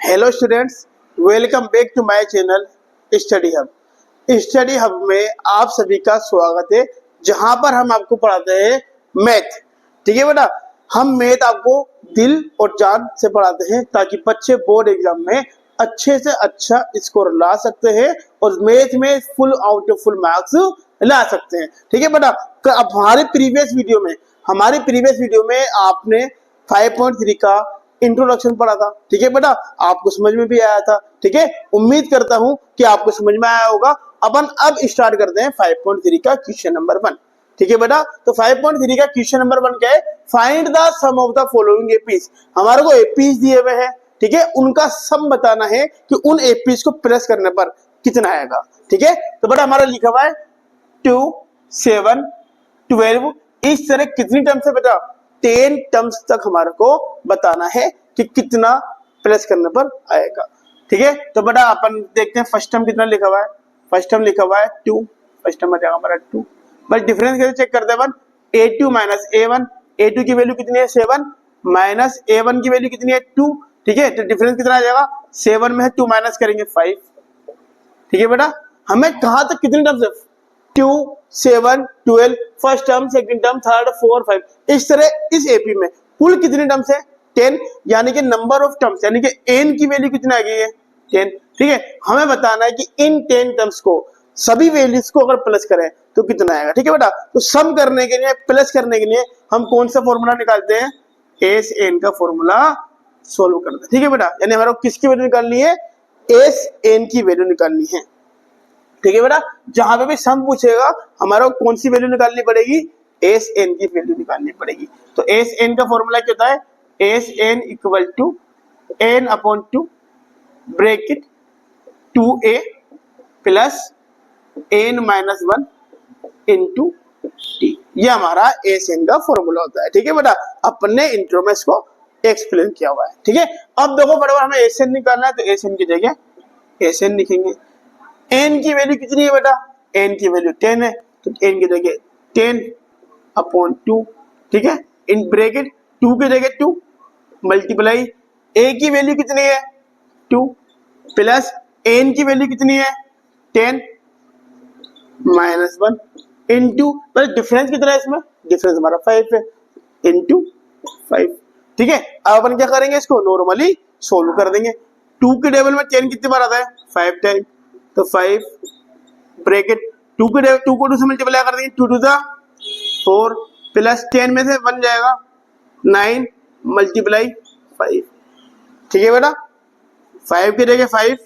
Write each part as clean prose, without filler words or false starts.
Hello students, welcome back to my channel study hub. Study hub में आप सभी का स्वागत है, जहां पर हम आपको पढ़ाते हैं मैथ। ठीक है बेटा, हम मैथ आपको दिल और जान से पढ़ाते हैं ताकि बच्चे बोर्ड एग्जाम में अच्छे से अच्छा स्कोर ला सकते हैं और मैथ में full out of full marks ला सकते हैं। ठीक है बेटा, अब हमारे प्रीवियस वीडियो में आपने 5.3 का इंट्रोडक्शन पढ़ा था। ठीक है बेटा, आपको समझ में भी आया था। ठीक है, उम्मीद करता हूं कि आपको समझ में आया होगा। अपन अब स्टार्ट करते हैं 5.3 का क्वेश्चन नंबर 1। ठीक है बेटा, तो 5.3 का क्वेश्चन नंबर 1 क्या है? Find the sum of the following APs. हमारे को एपीज दिए हुए हैं, ठीक है, उनका सम बताना है कि उन एपीज को प्लस करने पर कितना आएगा। ठीक है, तो बेटा हमारा लिखा हुआ है 2, 7, 12, इस तरह कितनी टर्म्स है बेटा? 10 टर्म्स तक हमारे को बताना है कि कितना प्लस करने पर आएगा। ठीक है, तो बेटा अपन देखते हैं फर्स्ट टर्म कितना लिखा हुआ है। फर्स्ट टर्म लिखा हुआ है 2, फर्स्ट टर्म आ जाएगा हमारा 2। बस डिफरेंस कैसे चेक करते हैं अपन? a2 माइनस a1, a2 की वैल्यू कितनी है 7, माइनस a1 की वैल्यू कितनी है 2। ठीक है, तो डिफरेंस कितना आ जाएगा? 7 में है 2 माइनस करेंगे 5। ठीक है बेटा, हमें कहां तक कितनी टर्म्स है? 2, 7, 12, first term, second term, third, 4, 5, इस तरह इस एपी में कुल कितनी टर्म्स है? 10, यानी कि नंबर ऑफ टर्म्स, यानी कि n की वैल्यू कितना आ गई है? 10। ठीक है, हमें बताना है कि इन 10 टर्म्स को, सभी वैल्यूज को अगर प्लस करें तो कितना आएगा। ठीक है बेटा, तो सम करने के लिए, प्लस करने के लिए हम कौन सा फॉर्मूला निकालते हैं? एस एन का फॉर्मूला सोल्व करते हैं। ठीक है बेटा, यानी हमारा किसकी वैल्यू निकालनी है? एस एन की वैल्यू निकालनी है। ठीक है बेटा, जहां पे भी सम पूछेगा हमारा कौन सी वैल्यू निकालनी पड़ेगी? एस एन की वैल्यू निकालनी पड़ेगी। तो एस एन का फॉर्मूला क्या होता है? S N equal to N upon 2 bracket 2a plus N minus 1 into T. ये हमारा एस एन का फॉर्मूला होता है। ठीक है बेटा, अपन ने इंट्रो में इसको एक्सप्लेन किया हुआ है। ठीक है, अब देखो बड़े हमें एस एन निकालना है, तो एस एन की जगह एस एन लिखेंगे। n की वैल्यू कितनी है बेटा? n की वैल्यू 10 है, तो n की जगह 10 अपॉन 2। ठीक है, इन ब्रैकेट 2 की जगह 2 मल्टीप्लाई a की वैल्यू कितनी है? 2 प्लस n की वैल्यू कितनी है? 10 माइनस 1 इंटू, बस डिफरेंस कितना है इसमें? डिफरेंस हमारा 5 है, इंटू 5। ठीक है, अब अपन क्या करेंगे? इसको नॉर्मली सोल्व कर देंगे। 2 के टेबल में 10 कितनी बार आता है? 5 टाइम, तो 5 ब्रैकेट 2 को 2 से मल्टीप्लाई कर देंगे, 2 2 जा 4 प्लस 10 में से 1 जाएगा 9 मल्टीप्लाई 5। ठीक है बेटा, 5 की जगह 5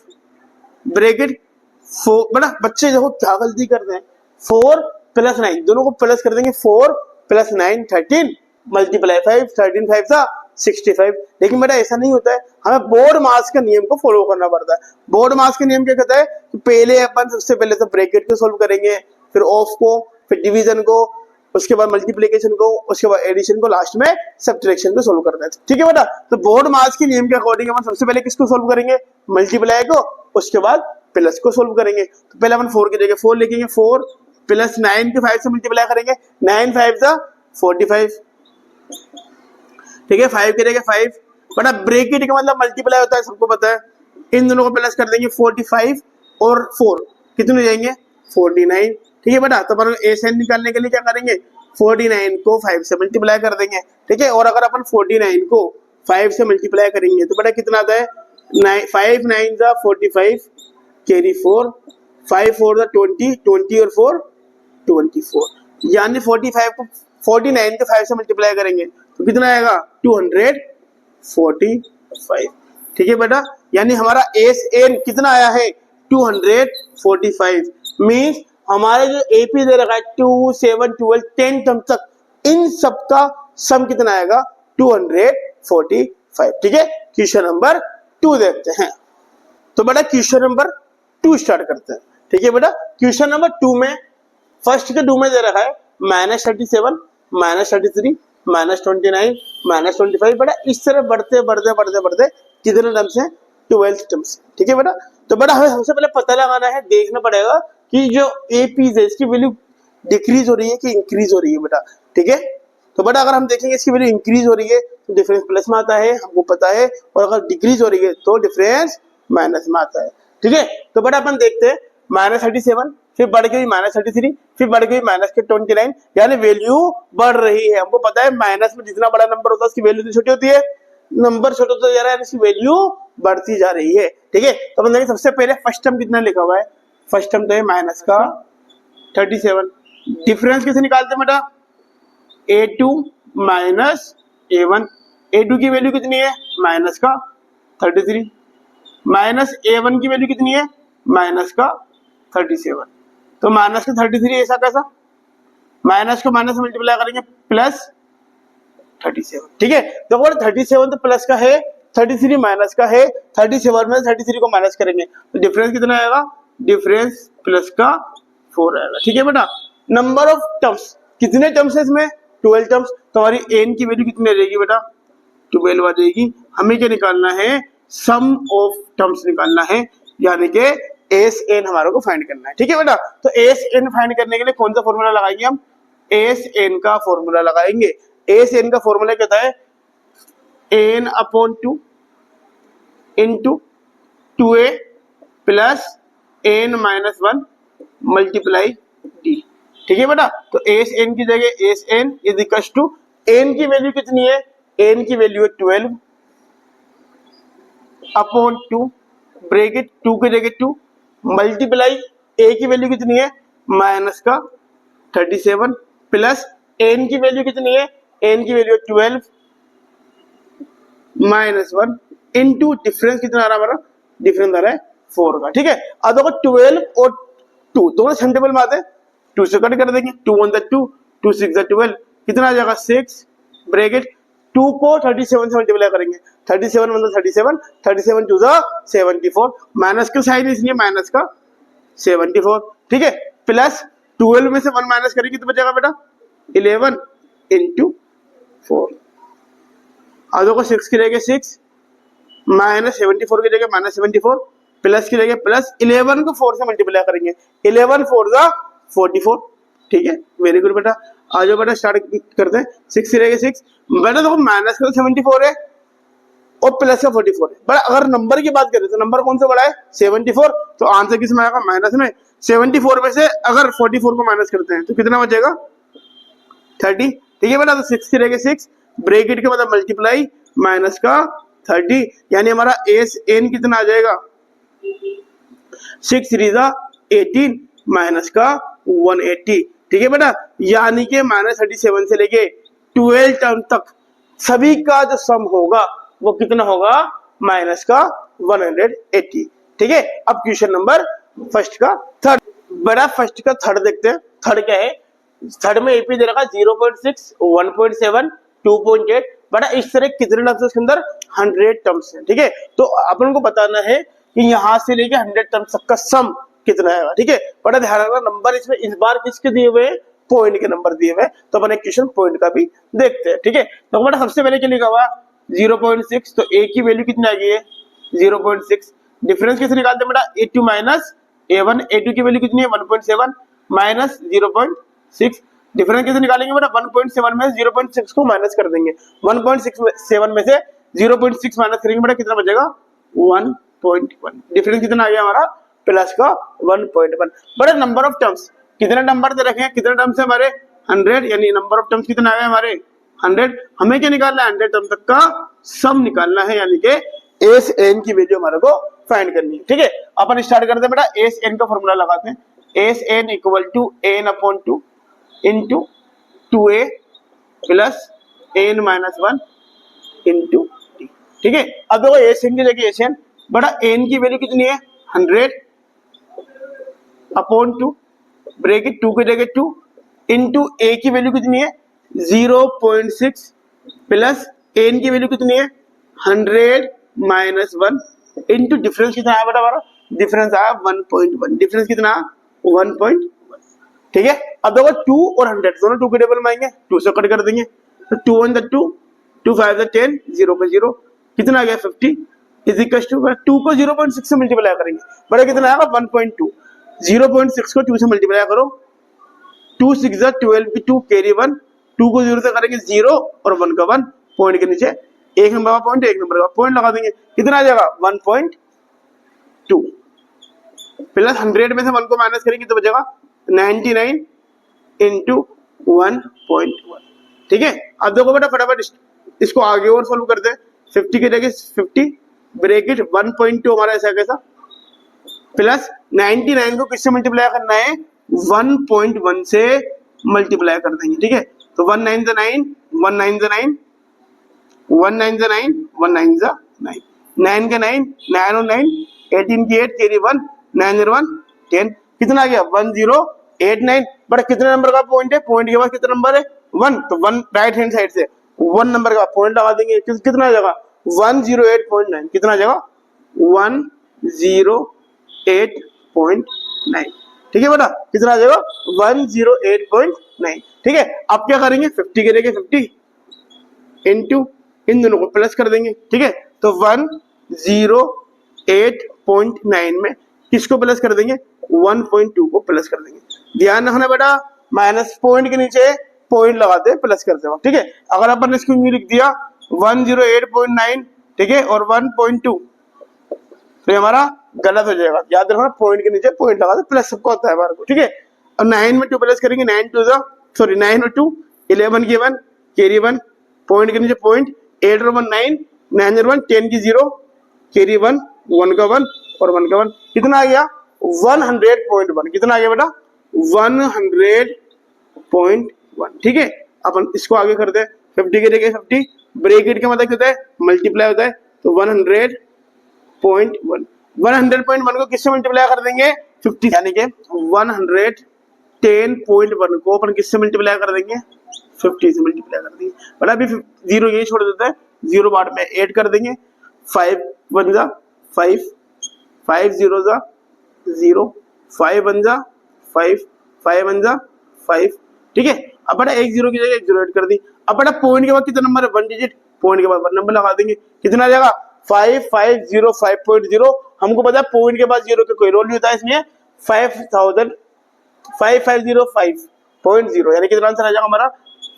ब्रैकेट 4। बेटा बच्चे देखो क्या गलती करते हैं, 4 प्लस 9 दोनों को प्लस कर देंगे, 4 प्लस 9 13 मल्टीप्लाई 5, 13 5 था 65। लेकिन बेटा ऐसा नहीं होता है, हमें बोर्ड मास के नियम को फॉलो करना पड़ता है। बोर्ड मास के नियम क्या कहता है कि पहले अपन सबसे पहले तो ब्रैकेट को सोल्व करेंगे, फिर ऑफ को, फिर डिवीजन को, उसके बाद मल्टीप्लिकेशन को, उसके बाद एडिशन को, लास्ट में सब्ट्रैक्शन को सोल्व करना है। ठीक है बेटा, तो बोर्ड मास के नियम के अकॉर्डिंग अपन सबसे पहले किसको सोल्व करेंगे? मल्टीप्लाई को, उसके बाद प्लस को सोल्व करेंगे। तो पहले अपन 4 की जगह 4 लिखेंगे, 4 प्लस 9 के 5 से मल्टीप्लाई करेंगे, 9 5 जा 45। ठीक है, 5 की जगह 5, बड़ा ब्रैकेट का मतलब मल्टीप्लाई होता है, सबको पता है। इन दोनों को प्लस कर देंगे, 45 और 4 कितने हो जाएंगे? 49। ठीक है बेटा, तो अपन एस एन निकालने के लिए क्या करेंगे? 49 को 5 से मल्टीप्लाई कर देंगे। ठीक है, और अगर अपन 49 को 5 से मल्टीप्लाई करेंगे तो बेटा कितना आता है? 5 9 जा 45 कैरी 4, 5 4 जा 20, 20 और 4 24, यानी 45 को 49 के 5 से मल्टीप्लाई करेंगे तो कितना आएगा? 245। ठीक है बेटा, यानी हमारा एस एन कितना आया है? 245। मीन्स हमारे जो एपी दे रखा है 2 7 12 10 टर्म तक, इन सबका सम कितना आएगा? 245। ठीक है, क्वेश्चन नंबर 2 देखते हैं। तो बेटा क्वेश्चन नंबर 2 स्टार्ट करते हैं। ठीक है बेटा, क्वेश्चन नंबर 2 में फर्स्ट के 2 में दे रखा है -37, -33, -29, -25। बेटा इस तरह बढ़ते बढ़ते बढ़ते बढ़ते कितने टर्म्स हैं? 12 टर्म्स। ठीक है बेटा, तो बेटा हमें सबसे पहले पता लगाना है, देखना पड़ेगा कि जो एपीज है इसकी वैल्यू डिक्रीज हो रही है कि इंक्रीज हो रही है बेटा। ठीक है, तो बट अगर हम देखेंगे इसकी वैल्यू इंक्रीज हो रही है तो डिफरेंस प्लस में आता है, हमको पता है, और अगर डिक्रीज हो रही है तो डिफरेंस माइनस में आता है। ठीक है, तो बट अपन देखते हैं -37, फिर बढ़ के -33, फिर बढ़ के -29, यानी वैल्यू बढ़ रही है। हमको पता है माइनस में जितना बड़ा नंबर होता है उसकी वैल्यू छोटी होती है, नंबर छोटा होता जा रहा है, इसकी वैल्यू बढ़ती जा रही है। ठीक है, तो अपन देखें सबसे पहले फर्स्ट टर्म कितना लिखा हुआ है, फर्स्ट टर्म तो है माइनस का 37, डिफरेंस कैसे निकालते हैं बेटा, a2 माइनस a1, a2 की वैल्यू कितनी है माइनस का 33, माइनस a1 की वैल्यू कितनी है माइनस का 37, तो माइनस का 33 ऐसा कैसा, माइनस को माइनस मल्टीप्लाई करेंगे प्लस 37। ठीक है, तो अगर 37 तो प्लस का है, 33 माइनस का है, 37 में 33 को माइनस करेंगे तो डिफरेंस कितना आएगा, डिफरेंस प्लस का 4 आएगा। ठीक है बेटा, नंबर ऑफ टर्म्स, कितने टर्म्स है इसमें 12 टर्म्स, तो हमारी n की वैल्यू कितनी रहेगी बेटा 12 आ जाएगी। हमें क्या निकालना है, सम ऑफ टर्म्स निकालना है, यानी कि एस एन हमारे को फाइंड करना है। ठीक है बेटा, तो एस एन फाइंड करने के लिए कौन सा फॉर्मूला लगाएंगे हम, एस एन का फॉर्मूला लगाएंगे। एस एन का फॉर्मूला क्या होता है, n/2 into 2a plus n-1 multiply d। ठीक है बेटा, तो एस एन की जगह S N is equal to, N की वैल्यू कितनी है, एन की वैल्यू है 12/2 ब्रैकेट 2 की जगह 2 मल्टीप्लाई ए की वैल्यू कितनी है माइनस का 37 प्लस एन की वैल्यू कितनी है, एन की वैल्यू 12 -1 इंटू डिफरेंस कितना आ रहा है हमारा, डिफरेंस आ रहा है 4 का। ठीक है, अब देखो 12 और 2 दोनों सेम टेबल में आते हैं, 2 से कट कर देंगे, 2 1 2, 2 6 12, कितना आ जाएगा 6 ब्रैकेट 2 को 37 से मल्टीप्लाई करेंगे, 37 मतलब 37, 37 2 74, माइनस का साइन इसलिए माइनस का 74। ठीक है, प्लस 12 में से 1 माइनस करेंगे तो बचेगा बेटा 11 इंटू 4। अब देखो 6 की जगह 6 माइनस 74 की जगह -74 प्लस की जगह प्लस 11 को 4 से मल्टीप्लाई करेंगे, 11 4 44। ठीक है, वेरी गुड बेटा। आ जाओ बेटा स्टार्ट करते हैं, 6 की जगह 6, बेटा देखो माइनस का 74 है और प्लस का 44 है, बट अगर नंबर की बात करें तो नंबर कौन सा बड़ा है 74, तो आंसर किस में आएगा माइनस में। 74 में से अगर 44 को माइनस करते हैं तो कितना बचेगा 30। ठीक है बेटा, तो 6 की जगह 6 ब्रैकेट के मतलब मल्टीप्लाई माइनस का 30, यानी हमारा एस एन कितना आ जाएगा 6 3 18 माइनस का 180। ठीक है बेटा, यानी कि -37 से लेके 12 टर्म तक सभी का जो सम होगा वो कितना होगा माइनस का 180। ठीक है, अब क्वेश्चन नंबर फर्स्ट का थर्ड, बड़ा फर्स्ट का थर्ड देखते हैं। थर्ड क्या है, थर्ड में एपी दे रखा 0.6 1.7 2.8, बड़ा इस तरह कितने टर्म्स है, इसके अंदर 100 टर्म्स है। ठीक है, तो अपन को बताना है कि यहाँ से लेके 100 टर्म्स तक का सम कितना है। ठीक है, बड़ा ध्यान रखना, नंबर इसमें इस बार किसके दिए हुए, पॉइंट के नंबर दिए हुए, तो अपन एक क्वेश्चन पॉइंट का भी देखते हैं। ठीक है, तो बड़ा सबसे पहले क्या लिखा हुआ 0.6, तो ए की वैल्यू कितनी आ गई है 0.6, डिफरेंस कैसे निकालते हैं बेटा, a2 माइनस a1, a2 की वैल्यू कितनी है 1.7 माइनस 0.6, डिफरेंस कैसे निकालेंगे बेटा 1.7 में 0.6 को माइनस कर देंगे, 1.67 में से 0.6 माइनस करेंगे बेटा कितना बचेगा 1.1, डिफरेंस कितना आ गया हमारा प्लस का 1.1। बड़ा नंबर ऑफ टर्म्स कितने नंबर दे रखे हैं, कितने टर्म्स है हमारे 100, यानी नंबर ऑफ टर्म्स कितना आया हमारे 100। हमें क्या निकालना है 100 टर्म तक का सम निकालना है, यानी कि एस एन की वैल्यू हमारे को फाइंड करनी है। ठीक है, अपन स्टार्ट करते हैं बेटा, एस एन का फॉर्मूला लगाते हैं, S N equal to n/2 into 2a plus n-1 into d। ठीक है, अब देखो एस एन की जगह एस एन, बड़ा एन की वैल्यू कितनी है 100/2 ब्रैकेट 2 की जगह 2 इंटू ए की वैल्यू कितनी है 0.6 प्लस एन की वैल्यू कितनी है 100-1 इंटू डिफरेंस कितना आया बेटा हमारा, डिफरेंस आया 1.1, डिफरेंस कितना 1.1। ठीक है, अब देखो 2 और 100 दोनों 2 के टेबल में आएंगे, 2 से कट कर देंगे, तो 2 1 2, 2 5 10, 0 पे 0 कितना आ गया 50 इज इक्वल टू 2 को 0.6 से मल्टीप्लाई करेंगे, बड़ा कितना आएगा 1.2, 0.6 को 2 से मल्टीप्लाई करो, 2 6 12 की 2 कैरी 1 2 को 0 से करेंगे 0 और 1 का 1, पॉइंट के नीचे एक नंबर का पॉइंट, एक नंबर का पॉइंट लगा देंगे, कितना आ जाएगा 1.2 प्लस 100 में से 1 को माइनस करेंगे तो बचेगा 99 इंटू 1.1। ठीक है, अब देखो बेटा फटाफट इसको आगे और सॉल्व करते हैं। 50 की जगह 50 ब्रैकेट 1.2 हमारा ऐसा कैसा प्लस 99 को किससे मल्टीप्लाई करना है 1.1 से मल्टीप्लाई कर देंगे। ठीक है, तो 1 9 ज़ा 9, 1 9 ज़ा 9, 1 9 ज़ा 9, 1 9 ज़ा 9, 9 का 9, 9 और 9 18 की 8 कैरी 1, 9 और 1 10, कितना आ गया 1089। बट कितने नंबर का पॉइंट है, पॉइंट के बाद कितना नंबर है 1, तो 1 राइट हैंड साइड से 1 नंबर का पॉइंट लगा देंगे, कितना आ जाएगा 108.9, कितना आ जाएगा 108.9। ठीक है बेटा, कितना आ जाएगा 108.9। ठीक है, अब क्या करेंगे 50 के जगह 50 इंटू इन दोनों को प्लस कर देंगे। ठीक है, तो 108.9 में किसको प्लस कर देंगे 1.2 को प्लस कर देंगे। ध्यान रखना बेटा, माइनस पॉइंट के नीचे पॉइंट लगाते हैं प्लस करते वक्त। ठीक है, अगर अपन ने इसको लिख दिया 108.9, ठीक है, और 1.2 तो हमारा गलत हो जाएगा। याद रखना पॉइंट के नीचे पॉइंट लगा दे, प्लस सबको होता है हमारे को। ठीक है, और 9 में 2 प्लस करेंगे, 9 और 2 11 की 1 कैरी 1, पॉइंट के नीचे पॉइंट 8 और 1 9, 9 और 1 10 की 0 कैरी 1, 1 का 1 और 1 का 1, कितना आ गया 100.1। कितना आ गया बेटा 100.1। ठीक है, अपन इसको आगे करते हैं। 50 के जगह 50 ब्रैकेट का मतलब होता है मल्टीप्लाई होता है, तो 100.1 100.1 को किससे मल्टीप्लाई कर देंगे 50, यानी कि 110.1 को अपन किससे मल्टीप्लाई कर देंगे 50 से मल्टीप्लाई कर देंगे। बट अभी 0 यही छोड़ देता है, 0 बाद में ऐड कर देंगे, 5 1 जा 5, 5 0 जा 0, 5 1 जा 5, 5 1 जा 5। ठीक है, अब बेटा एक 0 की जगह एक 0 ऐड कर दी। अब बेटा पॉइंट के बाद कितना नंबर है 1 डिजिट, पॉइंट के बाद 1 नंबर लगा देंगे, कितना आ जाएगा 5505.0। हमको पता है पॉइंट के बाद 0 का कोई रोल नहीं होता है, इसलिए 5505.0, यानी कितना आंसर आ जाएगा हमारा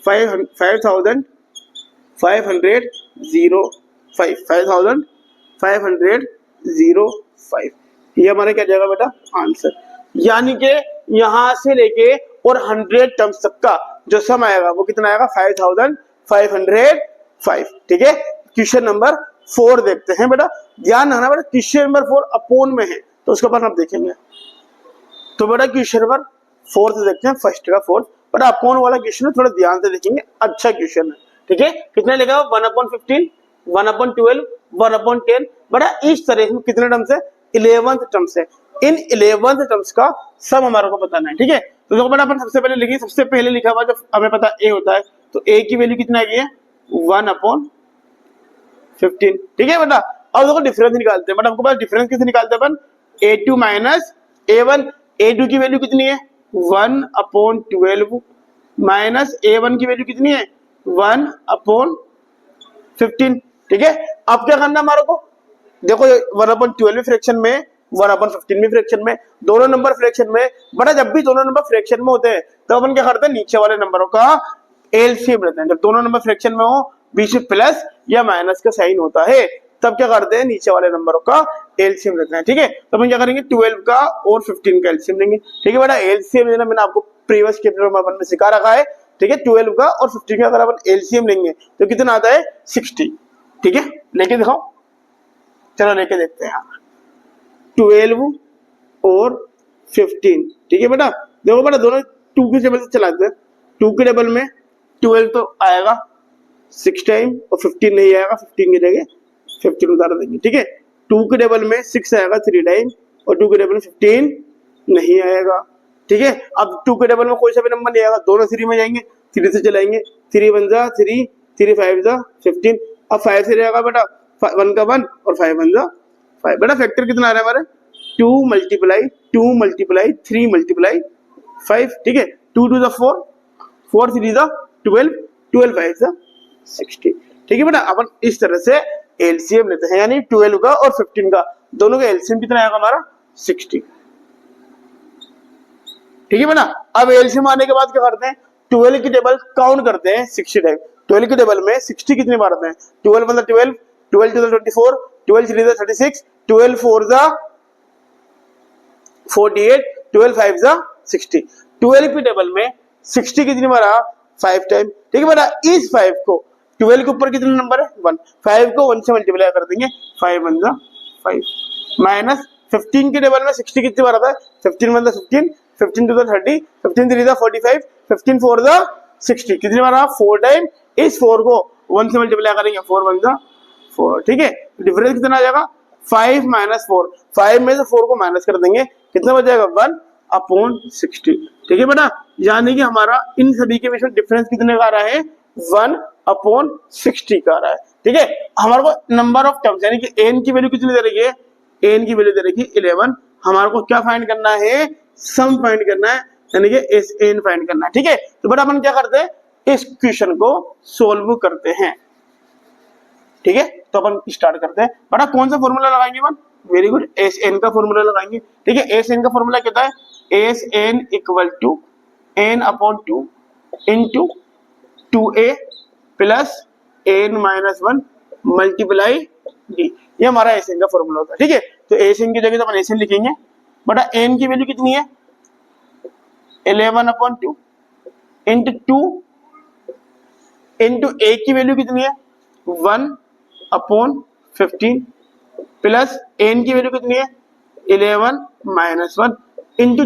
5505.05। ये हमारा क्या जाएगा बेटा आंसर, यानी कि यहां से लेके और 100 टर्म्स तक का जो सम आएगा वो कितना आएगा 5505। ठीक है, क्वेश्चन नंबर 4 देखते हैं बेटा। ध्यान रखना बेटा, क्वेश्चन नंबर 4 अपोन में है तो उसके बाद हम देखेंगे। तो बेटा क्वेश्चन नंबर 4 से देखते हैं, फर्स्ट का 4, बट अपोन वाला क्वेश्चन है, थोड़ा ध्यान से देखेंगे, अच्छा क्वेश्चन है। ठीक है, कितने लिखा 1/15, 1/12, 1/10। बड़ा इस तरह से कितने टर्म्स है 11th टर्म्स है, इन 11th टर्म्स का सब हमारे को बताना है। ठीक है, तो देखो बेटा अपन सबसे पहले लिखिए, सबसे पहले लिखा हुआ जब हमें पता ए होता है तो ए की वैल्यू कितना आ गई है 1/15। ठीक है बेटा, अब देखो डिफरेंस निकालते हैं, बट हमको पता डिफरेंस कैसे निकालते हैं अपन, a2 माइनस a1। a2 की वैल्यू कितनी है 1/12 माइनस a1 की वैल्यू कितनी है 1/15। ठीक है, अब क्या करना हमारे को, देखो 1/12 फ्रैक्शन में 1/15 फ्रैक्शन में, दोनों नंबर फ्रैक्शन में। बड़ा जब भी दोनों नंबर फ्रैक्शन में होते हैं तो अपन क्या करते हैं नीचे वाले नंबरों का एलसीएम लेते हैं। जब दोनों नंबर फ्रैक्शन में हो, बीच में प्लस या माइनस का साइन होता है, तब क्या करते हैं नीचे वाले नंबरों का एलसीएम लेते हैं। ठीक है, तो अपन क्या करेंगे 12 का और 15 का एलसीएम लेंगे। ठीक है बेटा, एलसीएम लेना मैंने आपको प्रीवियस चैप्टर में अपन ने सिखा रखा है। ठीक है, 12 का और 15 का अगर अपन एलसीएम लेंगे तो कितना आता है 60। ठीक है, लेके दिखाओ, चलो लेके देखते हैं 12 और 15। ठीक है बेटा, देखो बेटा दोनों 2 के टेबल से चलाते हैं, 2 के टेबल में 12 तो आएगा 6 टाइम और 15 नहीं आएगा, 15 की जगह 15 उतार देंगे। ठीक है, 2 के टेबल में 6 आएगा 3 टाइम और 2 के टेबल में 15 नहीं आएगा। ठीक है, अब 2 के टेबल में कोई सा भी नंबर नहीं आएगा, दोनों 3 में जाएंगे, 3 से चलाएंगे, 3 1 जा 3, 3 5 जा 15। अब 5 से रहेगा बेटा 1 का 1 और 5 1 जा 5। बेटा फैक्टर कितना आ रहा है हमारे 2 मल्टीप्लाई 3 मल्टीप्लाई 5। ठीक है, 2 2 4, 4 3 12, 12 5 60। ठीक है बेटा, अपन इस तरह से एलसीएम लेते हैं, यानी 12 का और 15 का दोनों का एलसीएम कितना आएगा हमारा 60। ठीक है बेटा, अब एलसीएम आने के बाद क्या करते हैं 12 की टेबल काउंट करते हैं 60 टाइम। 12 की टेबल में 60 कितनी बार आते हैं? 12 मतलब 12, 12 टू 24, 12 3 36, 12 4 48, 12 5 60। 12 की टेबल में 60 कितनी बार आ? 5 टाइम। ठीक है बेटा, इस 5 को 12 के ऊपर कितने नंबर है? 1, 5 को 1 से मल्टीप्लाई कर देंगे, 5 1 5 माइनस 15 की टेबल में 60 कितनी बार आता है? 15 1 15, 15 2 30, 15 3 45, 15 4 60। कितनी बार? 4 टाइम। इस 4 को 1 से मल्टीप्लाई करेंगे, 4 1 4। ठीक है, डिफरेंस कितना आ जाएगा? 5 माइनस 4, 5 में से 4 को माइनस कर देंगे, कितना बच जाएगा? 1 अपॉन 60। ठीक है बेटा, यानी कि हमारा इन सभी के बीच में डिफरेंस कितने का आ रहा है? 1 अपॉन 60 का आ रहा है। ठीक है, हमारे को नंबर ऑफ टर्म्स यानी कि एन की वैल्यू कितनी दे रही है? एन की वैल्यू दे रही है 11। हमारे को क्या फाइंड करना है? सम फाइंड करना है, यानी कि एस एन फाइंड करना है। ठीक है, तो बेटा अपन क्या करते हैं? इस क्वेश्चन को सोल्व करते हैं। ठीक है, तो अपन स्टार्ट करते हैं। बेटा कौन सा फॉर्मूला लगाएंगे अपन? वेरी गुड, एस एन का फॉर्मूला लगाएंगे। ठीक है, एस एन का फॉर्मूला कहता है S N equal to N upon 2 into 2a plus N minus 1 multiply D. ये हमारा एस एन का फॉर्मूला होता है। ठीक है, तो एस एन की जगह तो अपन एस एन लिखेंगे। बेटा एन की वैल्यू कितनी है? 11 अपॉन 2 इंटू 2 इंटू ए की वैल्यू कितनी है? 1 अपॉन 15 प्लस एन की वैल्यू कितनी है? 11 माइनस 1 इंटू